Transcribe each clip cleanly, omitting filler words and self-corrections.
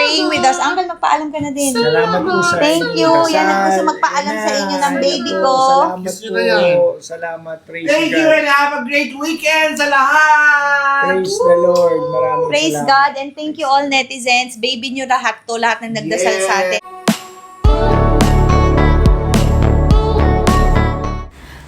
praying with us. Uncle, magpaalam ka na din. Salamat po sa Thank you. Yan ang gusto magpaalam sa inyo ng baby ko. Salamat po. Salamat. Praise Thank you God. and have a great weekend sa lahat! Praise the Lord. Maraming Praise salamat. God and thank you all netizens. Baby nyo lahat to, lahat ng nagdasal sa atin.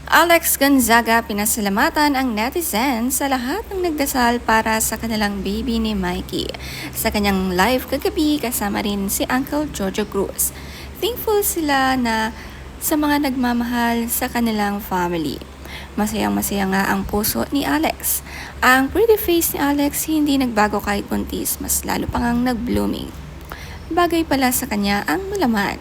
Alex Gonzaga pinasalamatan ang netizens sa lahat ng nagdasal para sa kanilang baby ni Mikey. Sa kanyang live kagabi kasama rin si Uncle Jojo Cruz. Thankful sila na sa mga nagmamahal sa kanilang family. Masayang-masaya nga ang puso ni Alex. Ang pretty face ni Alex hindi nagbago kahit buntis, mas lalo pang ang nag-blooming. Bagay pala sa kanya ang malaman.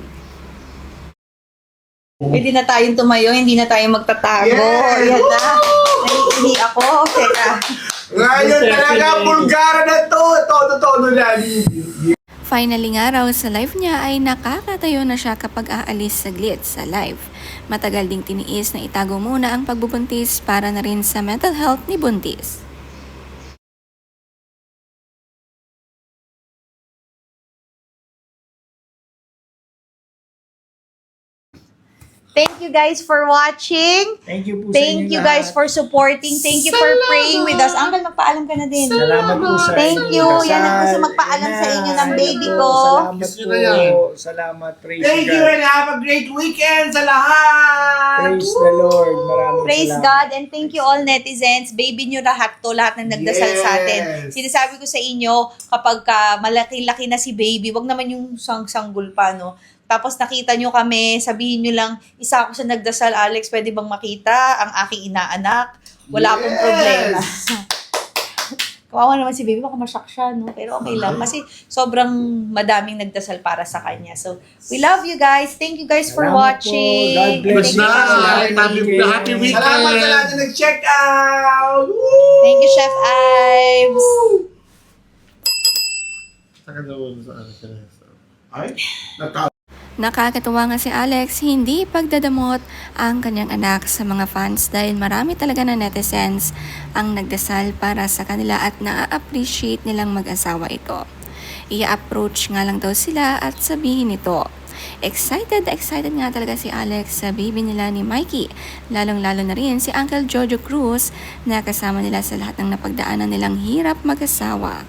Pwede na tayong tumayo, hindi na tayo magtatago. Yes! Yan na. Naiihi ako. Teka. Ngayon talaga, Bulgara na to! Todo na. Finally nga raw sa live niya ay nakakatayo na siya kapag aalis saglit sa live. Matagal ding tiniis na itago muna ang pagbubuntis para na rin sa mental health ni buntis. Thank you guys for watching. Thank you po sa Thank inyo you guys lahat. for supporting. Thank you for praying with us. Uncle, magpaalam ka na din. Salamat po sa Thank inyo. you. Yan ang gusto magpaalam sa inyo ng baby ko. Salamat Gusto na yan. po. Salamat. Praise Thank you God. and have a great weekend sa lahat! Praise the Lord. Maraming Praise salamat. God and thank you all netizens. Baby nyo lahat to, lahat ng nagdasal sa atin. Yes. Sinasabi ko sa inyo, kapag malaki-laki na si baby, wag naman yung sanggol pa, no? Tapos nakita nyo kami, sabihin nyo lang, isa ako sa nagdasal, Alex, pwede bang makita ang aking inaanak? Wala akong problema. Kawawa naman si baby, baka masyak siya, no? Pero okay lang, kasi sobrang madaming nagdasal para sa kanya. So, we love you guys. Thank you guys for Salamat po. watching. God bless Thank you for you. supporting. Happy weekend! Salamat sa lahat na nag-check out! Woo! Thank you, Chef Ives. Saka doon sa ano ka na. Ay, Nakakatuwa nga si Alex, hindi pagdadamot ang kanyang anak sa mga fans dahil marami talaga na netizens ang nagdasal para sa kanila at na-appreciate nilang mag-asawa ito. I-approach nga lang daw sila at sabihin ito. Excited nga talaga si Alex sa baby nila ni Mikey. Lalong-lalo na rin si Uncle Jojo Cruz na kasama nila sa lahat ng napagdaanan nilang hirap mag-asawa.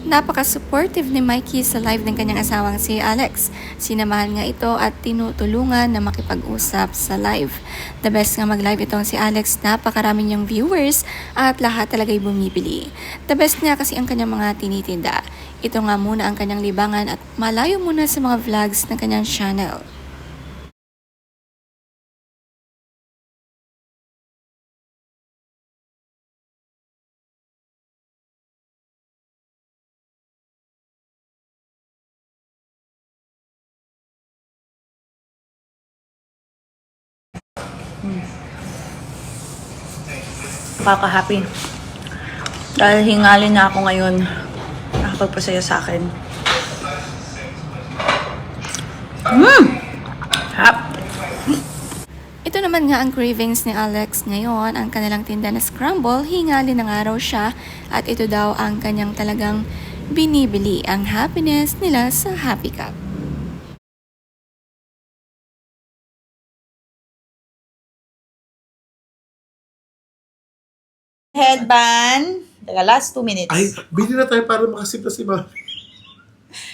Napaka-supportive ni Mikey sa live ng kanyang asawang si Alex. Sinamahan nga ito at tinutulungan na makipag-usap sa live. The best nga mag-live itong si Alex, napakarami niyang viewers at lahat talaga'y bumibili. The best nga kasi ang kanyang mga tinitinda. Ito nga muna ang kanyang libangan at malayo muna sa mga vlogs ng kanyang channel. Kaka-happy. Dahil hingalin na ako ngayon. Nakapagpasaya sa akin. Hap! Ito naman nga ang cravings ni Alex ngayon, ang kanilang tinda na scramble, hingali ng araw siya at ito daw ang kanyang talagang binibili, ang happiness nila sa Happy Cup. Headband. The last 2 minutes. Ay, bili na tayo para makasita si Mami.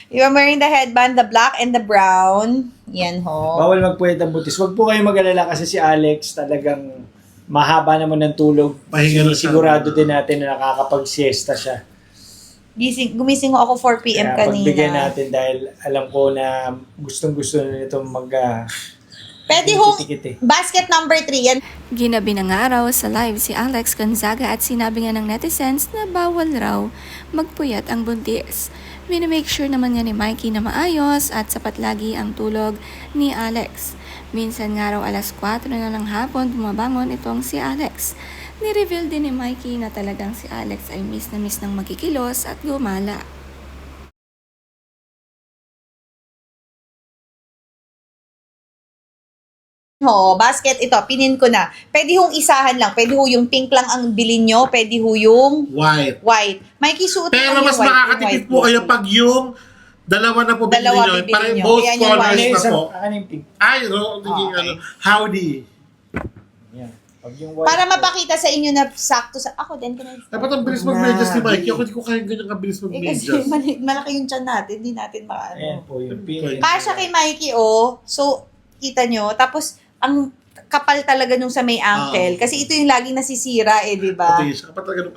You are wearing the headband, the black and the brown. Yan ho. Bawal magpuwet ang butis. Huwag po kayong mag-alala kasi si Alex talagang mahaba naman ng tulog. Pahinga na siya. Sigurado din natin na nakakapag-siesta siya. Gumising ho ako 4 p.m. Kaya pagbigyan kanina. natin dahil alam ko na gustong-gusto na nitong Pwede hong kiti-kiti. basket number 3. Yan. Ginabi na nga raw sa live si Alex Gonzaga at sinabi nga ng netizens na bawal raw magpuyat ang buntis. Minamake sure naman niya ni Mikey na maayos at sapat lagi ang tulog ni Alex. Minsan nga raw alas 4 na ng hapon bumabangon itong si Alex. Ni-reveal din ni Mikey na talagang si Alex ay miss na miss ng magkikilos at gumala. Oo, basket ito, pinin ko na. Pwede hong isahan lang. Pwede ho yung pink lang ang bilhin nyo. Pwede ho yung White. white. Mikey, suot Pero mo mas yung white, makakatipid yung po white. kayo pag yung dalawa na po bilhin Dalawa nyo. bibili Para nyo. both Ayan yung colors white. na po. Akan yung pink. Ay, no, naging Okay. ano, howdy. Yan. Pag yung white Para po, mapakita sa inyo na sakto sa... Ako din, Dapat ang bilis mag-medyas ni Mikey. Ako hindi ko kaya ganyan ang bilis kasi mag-medyas. malaki yung tiyan natin, hindi natin Ayan makaano. po yung pink. Kasha kay Mikey, oh. So, kita nyo. Tapos, ang kapal talaga nung sa may ankle. Kasi ito yung laging nasisira eh, di ba? Pati siya, kapag talaga nung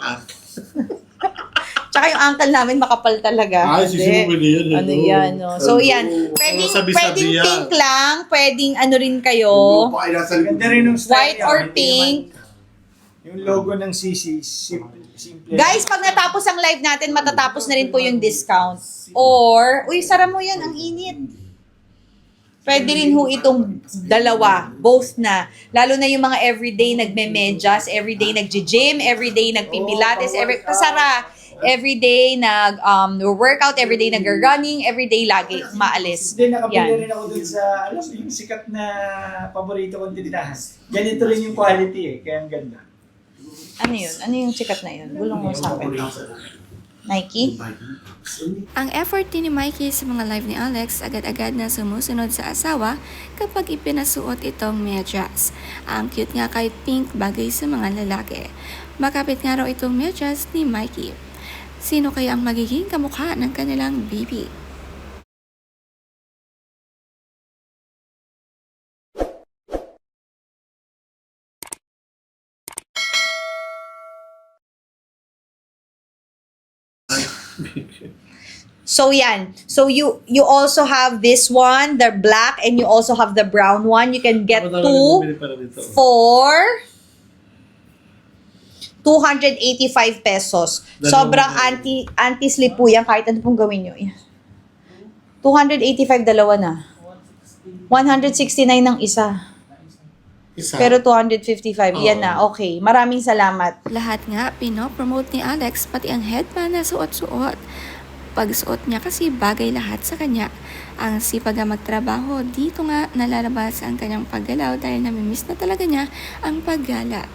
Tsaka yung ankle namin makapal talaga. Ay, Hindi. sisumili yan. Ano yan, no? So, yan. Pwedeng, pwedeng pink lang. Pwedeng ano rin kayo. Pa kayo nasa likod. Ganda rin yung style White niya, or hindi pink. naman- Yung logo ng CC, simple. Guys, pag natapos ang live natin, matatapos na rin po yung discount. Or, uy, sara mo yan, ang init. Pwede rin ho itong dalawa, both na. Lalo na yung mga everyday nagme-medyas, everyday nagji-gym, everyday nagpimpilates, pasara. Everyday nag-workout, everyday nag-running, everyday lagi umaalis. Hindi, nakabili Yan. rin ako dun sa, alam mo, yung sikat na paborito kong tindahan. Ganito rin yung quality eh, kaya ang ganda. Ano yun? Ano yung sikat na yun? Bulong mo sa akin. Nike? Ang effort din ni Mikey sa mga live ni Alex agad-agad na sumusunod sa asawa kapag ipinasuot itong medyas. Ang cute nga kahit pink bagay sa mga lalaki. Makapit nga raw itong medyas ni Mikey. Sino kaya ang magiging kamukha ng kanilang baby? So yan. So you also have this one, the black, and you also have the brown one. You can get two for 285 pesos. Sobrang anti-slip po yan kahit ano pong gawin nyo. Yan. 285 dalawa na. 169 ng isa. Pero 255, yan na. Okay. Maraming salamat. Lahat nga pinopromote ni Alex pati ang headband na suot-suot. Pagsuot niya kasi bagay lahat sa kanya. Ang sipag na magtrabaho, dito nga nalalabas ang kanyang paggalaw dahil namimiss na talaga niya ang paggala.